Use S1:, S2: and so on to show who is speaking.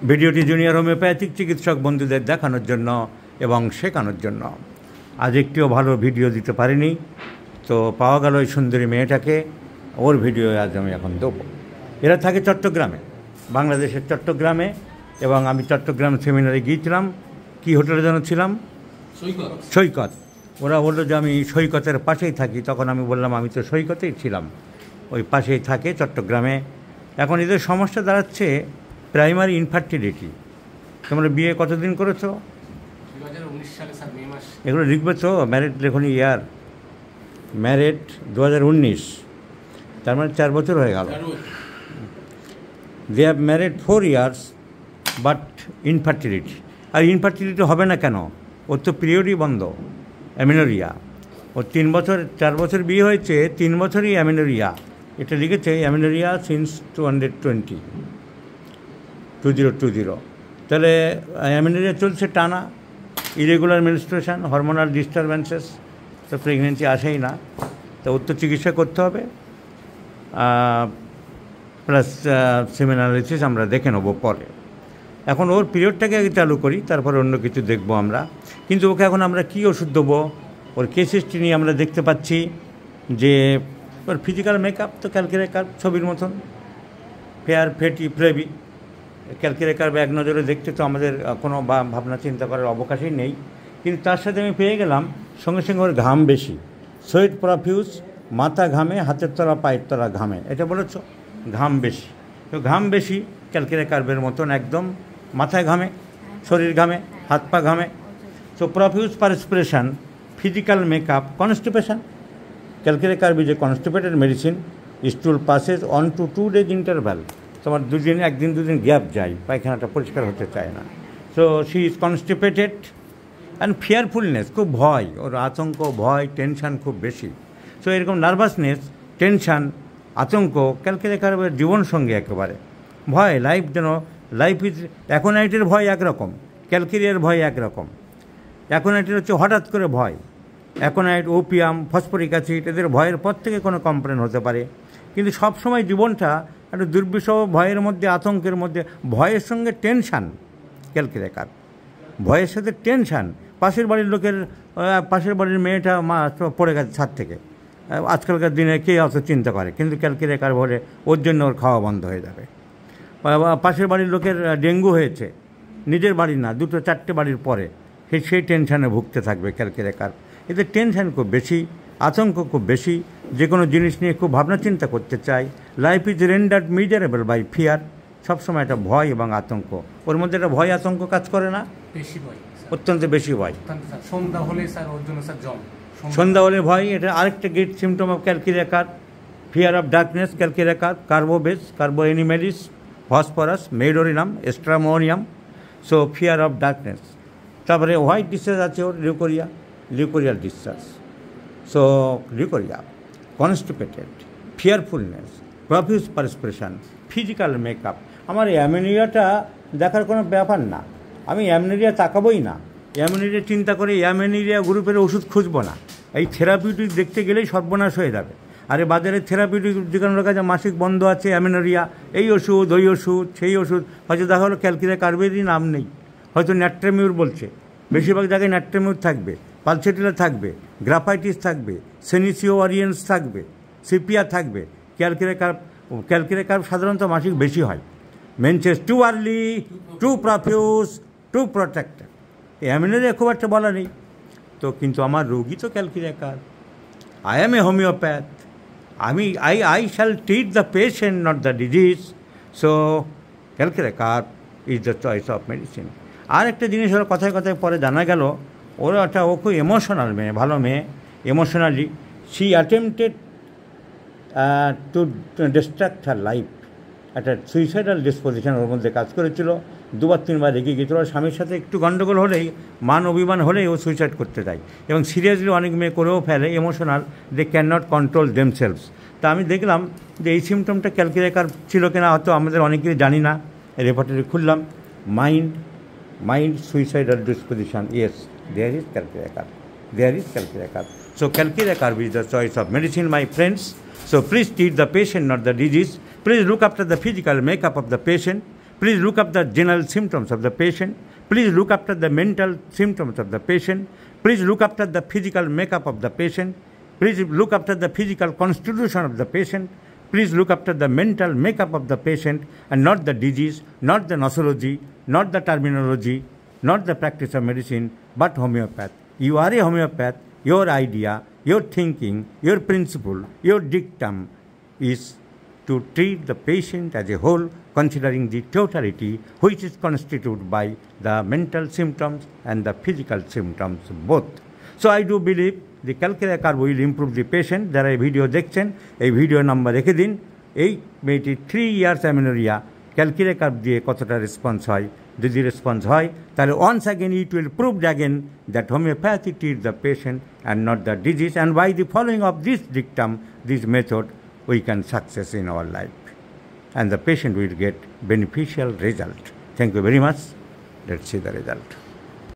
S1: ভিডিওটি junior homeopathic চিকিৎসক বন্ধুদের দেখানোর জন্য এবং শেখানোর জন্য। আজ একটিও ভালো ভিডিও দিতে পারিনি, তো পাওয়া গেল ওই সুন্দরী মেয়েটাকে, ওর ভিডিও আজ আমি এখন দেবো। এরা থাকে চট্টগ্রামে, বাংলাদেশের চট্টগ্রামে, এবং আমি চট্টগ্রাম সেমিনারে গিয়েছিলাম। কি হোটেলে যেন ছিলাম, সৈকত। ওরা বললো যে আমি সৈকতের পাশেই থাকি, তখন আমি বললাম আমি তো সৈকতেই ছিলাম, ওই পাশেই থাকে চট্টগ্রামে। এখন এদের সমস্যা দাঁড়াচ্ছে প্রাইমারি ইনফার্টিলিটি। তোমরা বিয়ে কতদিন করেছো?
S2: 2019 সালে স্যার মে মাস।
S1: এগুলো লিখবে তো, ম্যারিড লেখনি ইয়ার, ম্যারিড 2019, তার মানে 4 বছর হয়ে গেল। They have married 4 years but infertility. আর ইনফার্টিলিটি হবে না কেন? ওর তো পিরিয়ডই বন্ধ, অ্যামিনোরিয়া। ওর 4 বছর বিয়ে হয়েছে, 3 বছরই অ্যামিনোরিয়া। এটা লিখেছে অ্যামিনোরিয়া সিন্স 2020। তাহলে অ্যামিনোরিয়া চলছে টানা, ইরেগুলার মেনস্ট্রুয়েশন, হরমোনাল ডিস্টারবেন্সেস, তো প্রেগনেন্সি আসেই না। তো ওর তো চিকিৎসা করতে হবে, প্লাস সেমিনালিসিস আমরা দেখে নেবো পরে। এখন ওর পিরিয়ডটাকে আগে চালু করি, তারপরে অন্য কিছু দেখবো আমরা। কিন্তু ওকে এখন আমরা কী ওষুধ দেবো? ওর কেস হিস্ট্রি নিয়ে আমরা দেখতে পাচ্ছি যে ওর ফিজিক্যাল মেকআপ তো ক্যালকিরে কার্ভ ছবির মতন, ফেয়ার, ফেটি, ফ্লেভি। ক্যালকিরে কার্ভ এক নজরে দেখতে তো আমাদের কোনো ভাবনা চিন্তা করার অবকাশই নেই। কিন্তু তার সাথে আমি পেয়ে গেলাম সঙ্গে সঙ্গে ওর ঘাম বেশি, সোয়েট প্রফিউজ, মাথা ঘামে, হাতের তলা পায়ের তলা ঘামে। এটা বলেছ, ঘাম বেশি। তো ঘাম বেশি ক্যালকিরে কার্ভের মতন, একদম মাথায় ঘামে, শরীর ঘামে, হাত পা ঘামে। So profuse perspiration, physical makeup, constipation. Calcarea carb is a constipated medicine, stool passes on to 2 days interval. তোমার একদিন দুদিন গ্যাপ যায়, পায়খানাটা পরিষ্কার হতে চায় না। So she is constipated and fearfulness, খুব ভয়, ওর আতঙ্ক, ভয়, টেনশান খুব বেশি। সো এরকম নার্ভাসনেস, টেনশান, আতঙ্ক ক্যালকিরে কার্ভের জীবনসঙ্গী একেবারে। ভয়, লাইফ ইজ, অ্যাকোনাইটের ভয় একরকম, ক্যালকিরিয়ার ভয় একরকম। অ্যাকোনাইটের হচ্ছে হঠাৎ করে ভয়, অ্যাকোনাইট, ওপিয়াম, ফসফরিক অ্যাসিড, এদের ভয়ের পর থেকে কোনো কমপ্লেন হতে পারে। কিন্তু সবসময় জীবনটা একটা দুর্বিষহ ভয়ের মধ্যে, আতঙ্কের মধ্যে। ভয়ের সঙ্গে টেনশান, ক্যালকিরে কার্ভ, ভয়ের সাথে টেনশান। পাশের বাড়ির মেয়েটা পড়ে গেছে ছাদ থেকে, আজকালকার দিনে কে অত চিন্তা করে? কিন্তু ক্যালকিরে কার্ভ হলে ওর জন্য ওর খাওয়া বন্ধ হয়ে যাবে। পাশের বাড়ির লোকের ডেঙ্গু হয়েছে, নিজের বাড়ি না, 2-4টে বাড়ির পরে, সেই টেনশানে ভুগতে থাকবে ক্যালকিরে কার্ভ। এদের টেনশান খুব বেশি, আতঙ্ক খুব বেশি, যে কোনো জিনিস নিয়ে খুব ভাবনা চিন্তা করতে চাই। Life is rendered miserable by fear, সবসময় একটা ভয় এবং আতঙ্ক। ওর মধ্যে একটা ভয় আতঙ্ক কাজ করে না?
S2: বেশি ভয়,
S1: অত্যন্ত বেশি ভয়।
S2: সন্ধ্যা হলে স্যার ওর জন্য স্যার জল,
S1: সন্ধ্যা হলে ভয়। এটা আরেকটা great symptom of calcarea carb. Fear of darkness, calcarea carb, carbo veg, carbo animalis, phosphorus, medorrhinum, stramonium. So fear of darkness. তারপরে হোয়াইট ডিসচার্জ আছে ওর, leucorrhoeal discharge. So leucorrhoea, constipated, fearfulness, profuse perspiration, physical makeup. আমার অ্যামিনোরিয়াটা দেখার কোনো ব্যাপার না, আমি অ্যামিনোরিয়া তাকাবোই না। অ্যামিনোরিয়া চিন্তা করে অ্যামিনোরিয়া গ্রুপের ওষুধ খুঁজবো না। এই থেরাপিউটিক দেখতে গেলেই সর্বনাশ হয়ে যাবে। আরে বাজারে থেরাপিউটিক যেখানে কাছে মাসিক বন্ধ আছে, অ্যামিনোরিয়া, এই ওষুধ, ওই ওষুধ, সেই ওষুধ। হয়তো দেখা হলো ক্যালকিরে কার্ভেরই নাম নেই, হয়তো ন্যাট্রামিউর বলছে। বেশিরভাগ জায়গায় ন্যাট্রামিউর থাকবে, পালসেটিলা থাকবে, গ্রাফাইটিস থাকবে, সেনিসিও ওরিয়েন্স থাকবে, সিপিয়া থাকবে। ক্যালকিরে কার্ভ সাধারণত মাসিক বেশি হয়। Menses too early, too profuse, too protected. Amenorrhoea খুব একটা বলা নেই তো, কিন্তু আমার রোগী তো calcarea carb. I am a homeopath. I shall treat the patient, not the disease. So calcarea carb is the choice of medicine. আর একটা জিনিস হলো, কথায় কথায় পরে জানা গেল ও খুব ইমোশনাল মেয়ে, ভালো মেয়ে। Emotionally she attempted to distract her life. একটা সুইসাইডাল ডিসপোজিশন ওর মধ্যে কাজ করেছিল। 2-3বার রেগে গিয়েছিল। স্বামীর সাথে একটু গণ্ডগোল হলেই, মান অভিমান হলেই ও সুইসাইড করতে যায়। এবং সিরিয়াসলি অনেক মেয়ে করেও ফেলে, emotional, they can not control themselves. তা আমি দেখলাম যে এই সিমটমটা ক্যালকিরে কার্ভ ছিল কিনা হয়তো আমাদের অনেকেই জানি না। রেপার্টরি খুললাম, mind suicidal disposition, yes, there is calcarea carb. So calcire carb is the choice of medicine, my friends. So please treat the patient, not the disease. Please look after the physical makeup of the patient. Please look up the general symptoms of the patient. Please look after the mental symptoms of the patient. Please look after the physical makeup of the patient. Please look after the physical constitution of the patient. Please look after the mental makeup of the patient and not the disease, not the nosology, not the terminology, not the practice of medicine, but homeopath. You are a homeopath. Your idea, your thinking, your principle, your dictum is to treat the patient as a whole, considering the totality which is constituted by the mental symptoms and the physical symptoms both. So I do believe the calcarea curve will improve the patient. যারা এই video দেখছেন এই video number রেখে দিন। এই মেয়েটি 3 years amenorrhoea ক্যালকিরিয়া curve দিয়ে কতটা রেসপন্স হয়, যদি রেসপন্স হয় তাহলে once again it will prove again that homeopathy treats the patient and not the disease, and by the following of this dictum, this method, we can success in our life and the patient will get beneficial result. Thank you very much. Let's see the result.